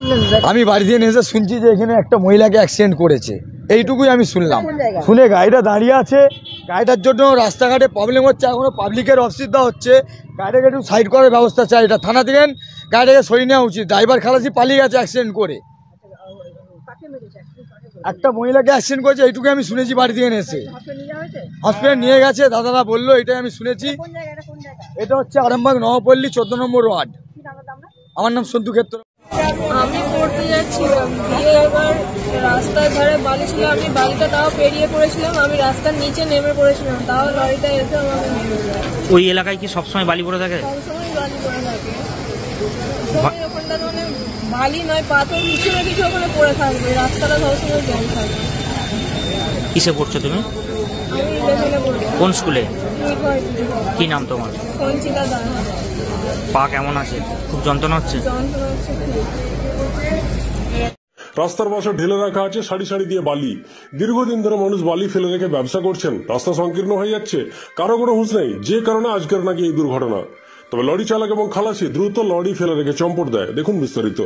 আমি বাড়ি দিয়ে এসে শুনছি যে এখানে একটা মহিলাকে অ্যাক্সিডেন্ট করেছে, এইটুকুই আমি শুনলাম। শুনে গাড়িটা দাঁড়িয়ে আছে, গাড়িটার জন্য রাস্তাঘাটে প্রবলেম হচ্ছে, এখনো পাবলিকের অসুবিধা হচ্ছে, গাড়িটাকে একটু সাইড করার ব্যবস্থা চাই। এটা থানা থেকে গাড়িটাকে সরিয়ে নেওয়া উচিত। ড্রাইভার খালাসি পালিয়ে গেছে অ্যাক্সিডেন্ট করে, একটা মহিলাকে অ্যাক্সিডেন্ট করেছে, এইটুকু আমি শুনেছি বাড়ি থেকে এসে। হসপিটাল নিয়ে গেছে, দাদারা বললো, এটাই আমি শুনেছি। এটা হচ্ছে আরামবাগ নবপল্লী 14 নম্বর ওয়ার্ড। আমার নাম সন্তু ক্ষেত্র। আমি পড়তে যাচ্ছিলাম, দিয়ে এবার রাস্তার ধারে বালি ছিল, আমি বালিটা তাও পেরিয়ে পড়েছিলাম, আমি রাস্তার নিচে নেমে পড়েছিলাম, তাও লরিটা এসে আমাকে মেরে যায়। ওই এলাকায় কি সবসময় বালি পড়ে থাকে? সবসময় বালি পড়ে থাকে, ওখানটা মানে বালি নয় পাথর কিছু না কিছু ওখানে পড়ে থাকবে, রাস্তাটা সবসময় জ্যাম থাকবে। কিসে পড়ছো তুমি? আমি 11-এ পড়ি। কোন স্কুলে? কি নাম তোমার? সঞ্চিতা দাস। পা কেমন আছে? খুব যন্ত্রণা হচ্ছে? যন্ত্রণা হচ্ছে খুব। রাস্তার পাশে ঢেলে রাখা আছে সারি সারি দিয়ে বালি। দীর্ঘদিন ধরে মানুষ বালি ফেলে রেখে ব্যবসা করছেন, রাস্তা সংকীর্ণ হয়ে যাচ্ছে, কারো কোনো হুঁশ নেই, যে কারণে আজকের নাকি এই দুর্ঘটনা। তবে লরি চালক এবং খালাসি দ্রুত লরি ফেলে রেখে চম্পট দেয়। দেখুন বিস্তারিত।